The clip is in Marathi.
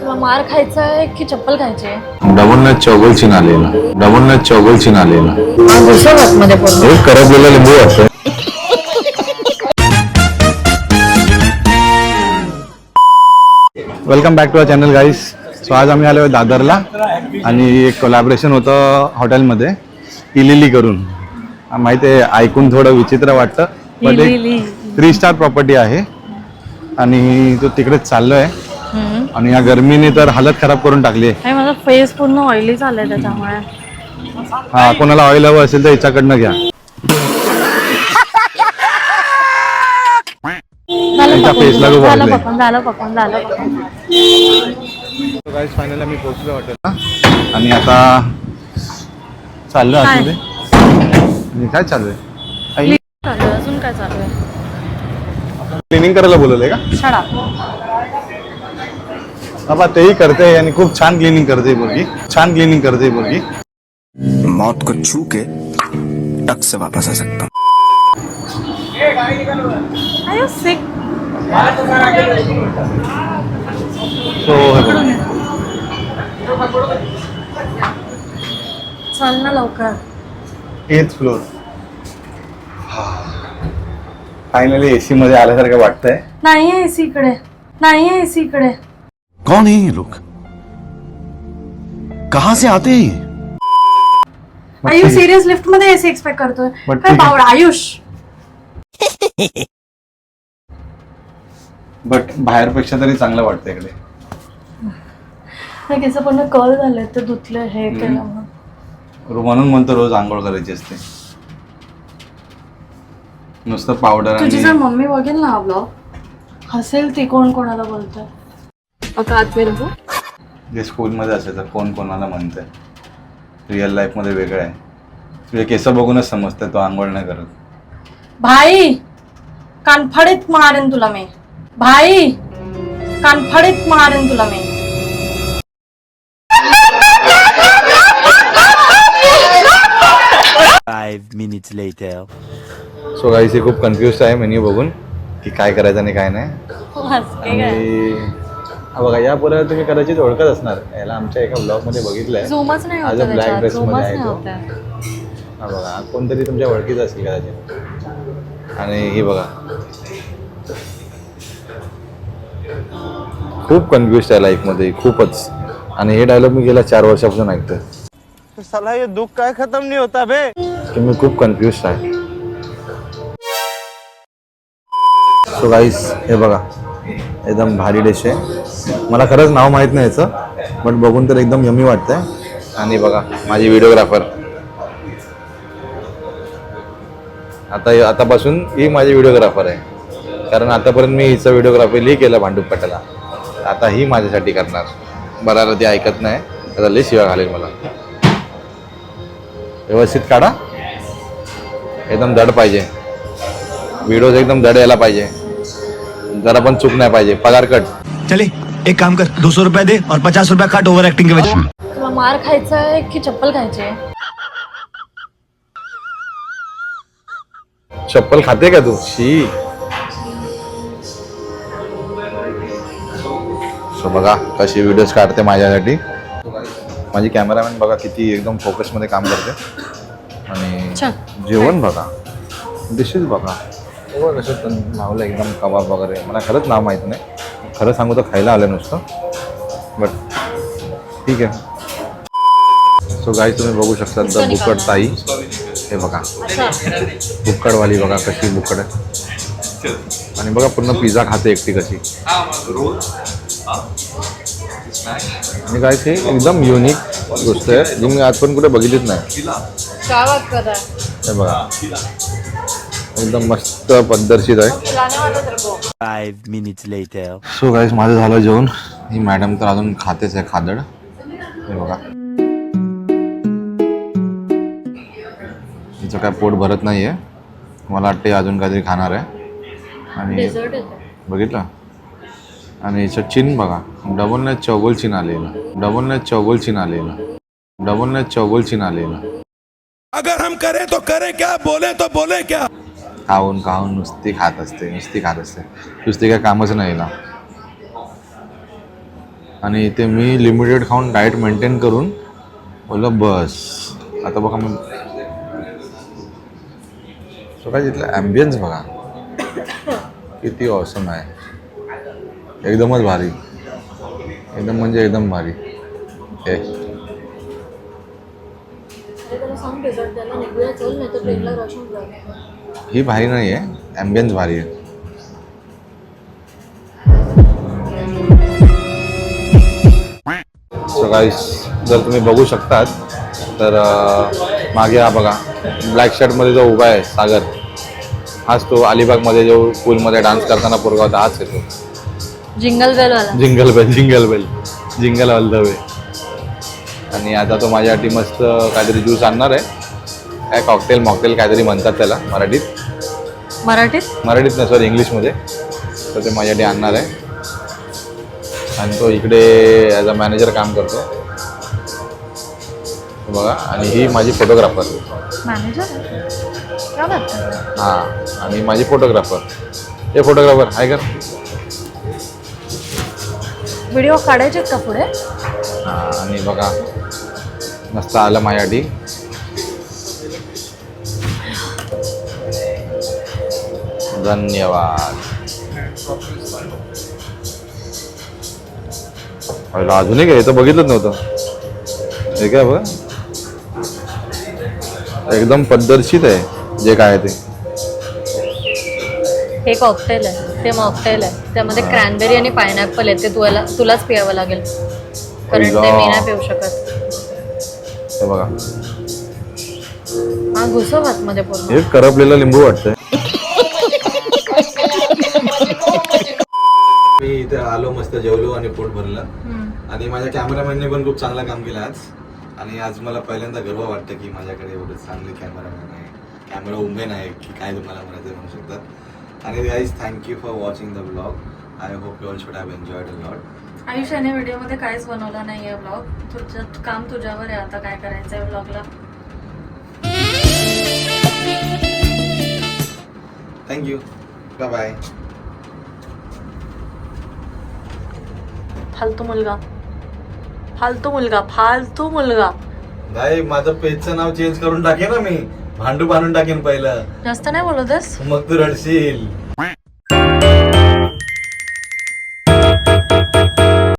तुला मार खायचा आहे की चप्पल खायची आहे? डबल न चौगल चिनालेला मध्ये पूर्ण एक करपलेला लिंबू वाटतं. Welcome back to our channel guys. So आज आम्ही आलो दादरला आणि एक कोलॅबरेशन होतं हॉटेलमध्ये इलिली करून. माहिती आहे ऐकून थोडं विचित्र वाटतं पण एक 3 स्टार प्रॉपर्टी आहे आणि तो तिकडेच चाललोय आणि या गर्मीने तर हालत खराब करून टाकली आहे. माझा फेस पूर्ण ऑइली झालाय त्याच्यामुळे. हा, कोणाला ऑइल हवं असेल तर हिच्याकडनं घ्या. फायनली मी पोहोचलो हॉटेलला आणि आता चाललो आतमध्ये. आणि काय चालू आहे? अजून काय चालू आहे? क्लिनिंग करायला बोलवलंय का? शाळा बाबा तेही करते आणि खूप छान क्लिनिंग करते मुलगी. मौत को छू के टक से वापस आ सकता. चल ना लवकर. 8th floor. फायनली एसी मध्ये आल्यासारखं वाटतंय. नाही आहे एसी इकडे. कौन है ये लोग? कहां से आते हैं ये? आयुष सिरियस लिफ्ट मध्ये एसी एक्सपेक्ट करतोय But काय ठीक आहे. बावडा आयुष. बट बाहेरपेक्षा तरी चांगलं वाटतं इकडे. नाही केस पण कर्ल झाले ते धुतले हे केलं म्हणून म्हणतो रोज आंघोळ करायची असते. नुसतं पावडर तुझी आणि जर मम्मी बघेल ना हा ब्लॉग हसेल ती कोणाला बोलतोय. जे स्कूलमध्ये असायचं कोण कोणाला म्हणतंय. रिअल लाईफ मध्ये वेगळं आहे. तुझे केस बघूनच समजतं तो आंघोळ नाही करत. भाई कानफडीत मारेन तुला मी. 5 minutes later. सो गाईस हे खूप कन्फ्युज आहे मेन्यू बघून की काय करायचं आणि काय नाही. आणि हा बघा या पुढे तुम्ही कदाचित ओळखत असणार. याला आमच्या एका ब्लॉग मध्ये बघितलंय. झूमच नाही आज होत ब्लॅक त्याच्यात. ड्रेस मध्ये झूमच आहे नाही तो. होत. हा बघा कोणतरी तुमच्या ओळखीचं असेल कदाचित. आणि ही बघा खूप कन्फ्युज आहे लाईफ मध्ये खूपच. आणि हे डायलॉग मी गेल्या 4 वर्षापासून ऐकतोय. साला ये दुख काय खत्म नहीं होता बे. की मी खूप कन्फ्युज आहे. सो गाईस हे बघा एकदम भारी डिश आहे. मला खरंच नाव माहीत नाही याचं बट बघून तर एकदम यमी वाटतंय. आणि बघा माझी व्हिडिओग्राफर आतापासून ही माझी व्हिडिओग्राफर आहे. कारण आतापर्यंत मी हिचं व्हिडिओग्राफी केलं भांडूपटाला. आता ही माझ्यासाठी करणार. बराला ती ऐकत नाही आता लई शिवा घालेल मला. व्यवस्थित काढा. एकदम धड पाहिजे. व्हिडिओज एकदम धड यायला पाहिजे. जरा पण चूक नाही पाहिजे. पगार कट. चले एक काम कर 200 रुपया दे और 50 रुपया काट ओवर एक्टिंग के वजह. तुला मार खायचा आहे की चप्पल खायची आहे? चप्पल खाते का तू? शी. सो बघा कशी व्हिडिओज काढते माझ्यासाठी. माझी कॅमेरामॅन बघा किती एकदम फोकसमध्ये काम करते. आणि जेवण बघा डिशेस बघा कसं नावलं एकदम कबाब वगैरे. मला खरंच नाव माहीत नाही. खरं सांगू तर खायला आलं नुसतं बट ठीक आहे. सो गाईस तुम्ही बघू शकता द बुकड ताई. हे बघा बुक्कडवाली बघा कशी बुक्कड आहे. आणि बघा पूर्ण पिझ्झा खाते एकटी कशी. आणि काय ते एकदम युनिक गोष्ट आहे जी मी आज पण कुठे बघितलीच नाही. हे बघा एकदम मस्त पद्धतशीर आहे. 5 minutes later. सो गाईस माझं झालं जेवण. ही मॅडम तर अजून खातेच आहे खादड. हे बघा हिचं काय पोट भरत नाही आहे. मला वाटते अजून काहीतरी खाणार आहे. आणि बघितलं. आणि हिचं चिन बघा डबल न चौगल चिन आलेला. अगर हम करें तो करें क्या, बोले तो बोले क्या. खाऊन नुसती खात असते नुसती काय कामच नाही ना. आणि इथे मी लिमिटेड खाऊन डाएट मेंटेन करून बोललं बस आता बघा मग काय तिथलं ॲम्बियन्स बघा किती ऑसम आहे एकदमच भारी एकदम म्हणजे एकदम भारी हे ही भारी नाही आहे ॲम्बियन्स भारी आहे सो गाईस जर तुम्ही बघू शकतात तर मागे हा बघा ब्लॅक शर्टमध्ये जो उभा आहे सागर हाच तो अलिबागमध्ये जो पूलमध्ये डान्स करताना पोरगा होता हाच येतो जिंगल बेल वाला जिंगल ऑल द वे आणि आता तो माझ्यासाठी मस्त काहीतरी ज्यूस आणणार आहे काय कॉकटेल मॉकटेल काहीतरी म्हणतात त्याला मराठीत नाही सॉरी इंग्लिशमध्ये तर ते माझ्यासाठी आणणार आहे आणि तो इकडे ॲज अ मॅनेजर काम करतो बघा आणि ही माझी फोटोग्राफर हां आणि माझी फोटोग्राफर हे फोटोग्राफर हाय कर व्हिडिओ काढायचे का पुढे हां आणि बघा मस्त आलं माझ्यासाठी धन्यवाद अजूनही काय तर बघितलंच नव्हतं हे काय बघ एकदम पद्धतशीर आहे जे काय ते हे कॉकटेल आहे ते मॉकटेल आहे त्यामध्ये क्रॅनबेरी आणि पायनॅपल आहे ते तुलाच पियावं लागेल कारण ते मी नाही पिऊ शकत हे बघा हा घुसव आतमध्ये पूर्ण हे करपलेलं लिंबू वाटतंय मी इथे आलो मस्त जेवलो आणि पोट भरलं आणि माझ्या कॅमेरामॅनने पण खूप चांगलं काम केलं आज आणि आज मला पहिल्यांदा गर्व वाटतं की माझ्याकडे एवढं चांगले कॅमेरामॅन आहे कॅमेरा उमेन आहे की काय तुम्हाला म्हणायचं म्हणू शकतात आणि guys thank you for watching the blog I hope you all should have enjoyed a lot आयुष्याने व्हिडिओमध्ये काहीच बनवला नाहीये ब्लॉग तुझं काम तुझ्यावर आहे आता काय करायचंय ब्लॉगला थँक्यू बाय बाय फालतू मुलगा नाही माझं पेजचं नाव चेंज करून टाकेन ना मी भांडू बांधून टाकेन पहिलं जास्त नाही बोलतस मग तू रडशील